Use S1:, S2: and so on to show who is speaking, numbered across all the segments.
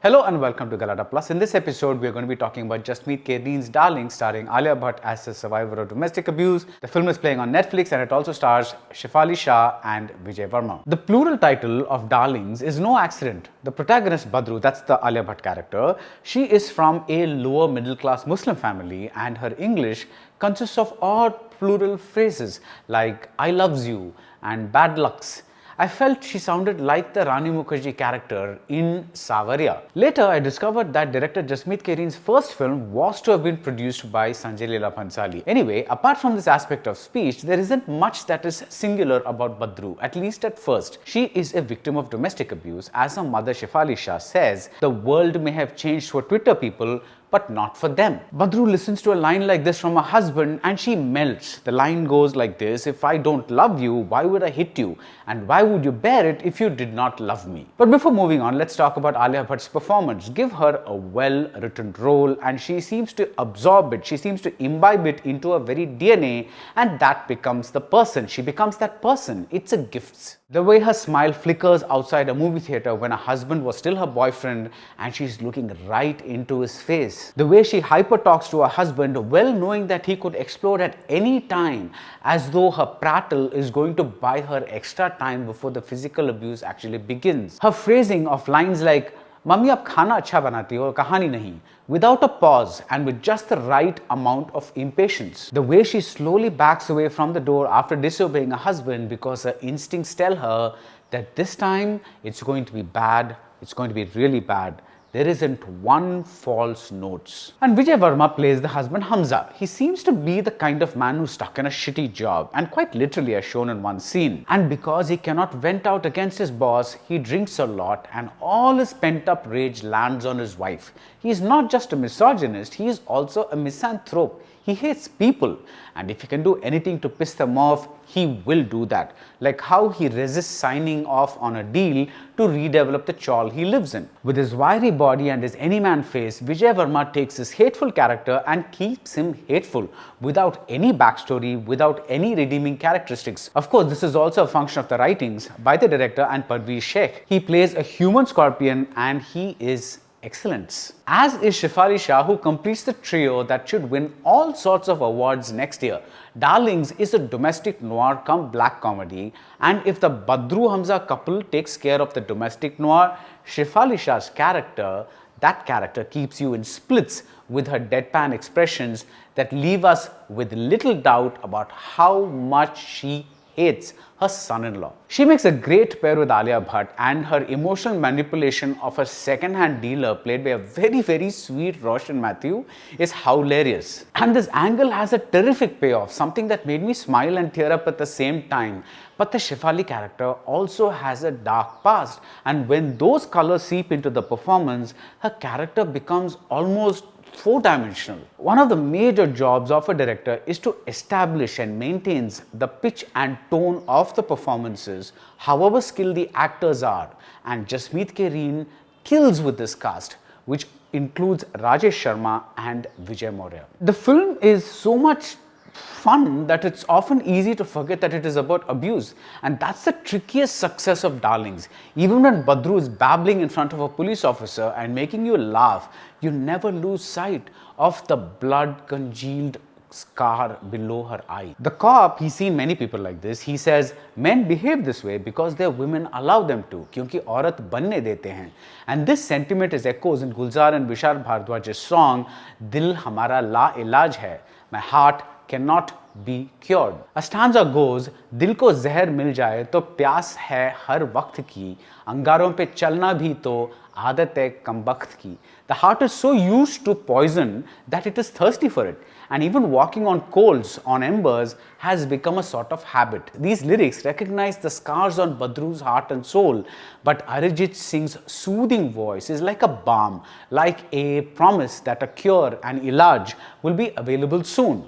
S1: Hello and welcome to Galata Plus. In this episode, we are going to be talking about Jasmeet Kaireen's Darling, starring Alia Bhatt as a survivor of domestic abuse. The film is playing on Netflix and it also stars Shefali Shah and Vijay Varma. The plural title of Darlings is no accident. The protagonist Badru, that's the Alia Bhatt character, she is from a lower middle class Muslim family and her English consists of odd plural phrases like I loves you and bad lucks. I felt she sounded like the Rani Mukherjee character in Savaria. Later, I discovered that director Jasmeet Kaireen's first film was to have been produced by Sanjay Leela Bhansali. Anyway, apart from this aspect of speech, there isn't much that is singular about Badru, at least at first. She is a victim of domestic abuse. As her mother Shefali Shah says, the world may have changed for Twitter people, but not for them. Badru listens to a line like this from her husband and she melts. The line goes like this: if I don't love you, why would I hit you? And why would you bear it if you did not love me? But before moving on, let's talk about Alia Bhatt's performance. Give her a well-written role and she seems to absorb it. She seems to imbibe it into her very DNA and that becomes the person. She becomes that person. It's a gift. The way her smile flickers outside a movie theater when her husband was still her boyfriend and she's looking right into his face. The way she hyper talks to her husband, well knowing that he could explode at any time, as though her prattle is going to buy her extra time before the physical abuse actually begins. Her phrasing of lines like "Mummy, aap khana acha banati ho, kahani nahi," without a pause and with just the right amount of impatience. The way she slowly backs away from the door after disobeying her husband because her instincts tell her that this time it's going to be bad, it's going to be really bad. There isn't one false note. And Vijay Varma plays the husband Hamza. He seems to be the kind of man who's stuck in a shitty job and quite literally as shown in one scene. And because he cannot vent out against his boss, he drinks a lot and all his pent up rage lands on his wife. He is not just a misogynist, he is also a misanthrope. He hates people and if he can do anything to piss them off, he will do that. Like how he resists signing off on a deal to redevelop the chawl he lives in. With his wiry body and his any-man face, Vijay Varma takes his hateful character and keeps him hateful without any backstory, without any redeeming characteristics. Of course, this is also a function of the writings by the director and Parveez Sheikh. He plays a human scorpion and he is excellence. As is Shefali Shah, who completes the trio that should win all sorts of awards next year. Darlings is a domestic noir cum black comedy, and if the Badru Hamza couple takes care of the domestic noir, Shefali Shah's character, that character keeps you in splits with her deadpan expressions that leave us with little doubt about how much she hates her son-in-law. She makes a great pair with Alia Bhatt and her emotional manipulation of a second-hand dealer played by a very sweet Roshan Mathew is hilarious. And this angle has a terrific payoff, something that made me smile and tear up at the same time. But the Shefali character also has a dark past, and when those colors seep into the performance, her character becomes almost four-dimensional. One of the major jobs of a director is to establish and maintain the pitch and tone of the performances, however skilled the actors are. And Jasmeet Kaireen kills with this cast, which includes Rajesh Sharma and Vijay Maurya. The film is so much fun that it's often easy to forget that it is about abuse, and that's the trickiest success of Darlings. Even when Badru is babbling in front of a police officer and making you laugh, you never lose sight of the blood congealed scar below her eye. The cop, he's seen many people like this. He says men behave this way because their women allow them to, क्योंकि औरत बनने देते हैं. And this sentiment is echoes in Gulzar and Vishal Bhardwaj's song Dil Hamara La Ilaj Hai. My heart cannot be cured. A stanza goes, दिल को जहर मिल जाए तो प्यास है हर वक्त की, अंगारों पे चलना भी तो आदत है कमबख्त की. The heart is so used to poison that it is thirsty for it, and even walking on coals, on embers, has become a sort of habit. These lyrics recognize the scars on Badru's heart and soul, but Arijit Singh's soothing voice is like a balm, like a promise that a cure, an ilaj, will be available soon.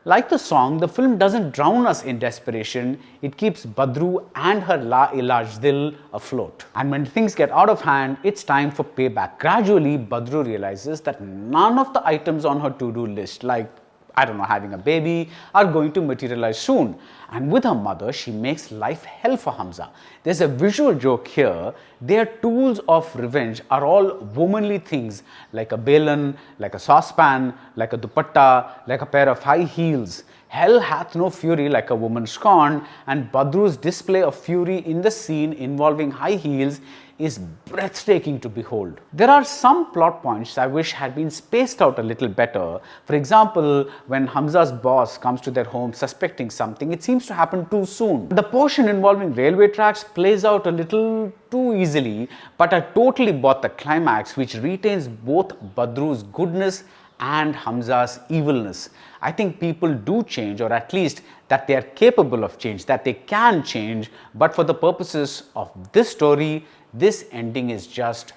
S1: Like the song, the film doesn't drown us in desperation, it keeps Badru and her La Ilaj Dil afloat. And when things get out of hand, it's time for payback. Gradually, Badru realizes that none of the items on her to-do list, like I don't know, having a baby, are going to materialize soon. And with her mother, she makes life hell for Hamza. There's a visual joke here. Their tools of revenge are all womanly things, like a balan, like a saucepan, like a dupatta, like a pair of high heels. Hell hath no fury like a woman scorned, and Badru's display of fury in the scene involving high heels is breathtaking to behold. There are some plot points I wish had been spaced out a little better. For example, when Hamza's boss comes to their home suspecting something, it seems to happen too soon. The portion involving railway tracks plays out a little too easily, but I totally bought the climax, which retains both Badru's goodness and Hamza's evilness. I think people do change, or at least that they are capable of change, that they can change, but for the purposes of this story, this ending is just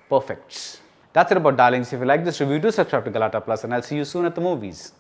S1: perfect. That's it about Darlings. If you like this review, do subscribe to Galata Plus, and I'll see you soon at the movies.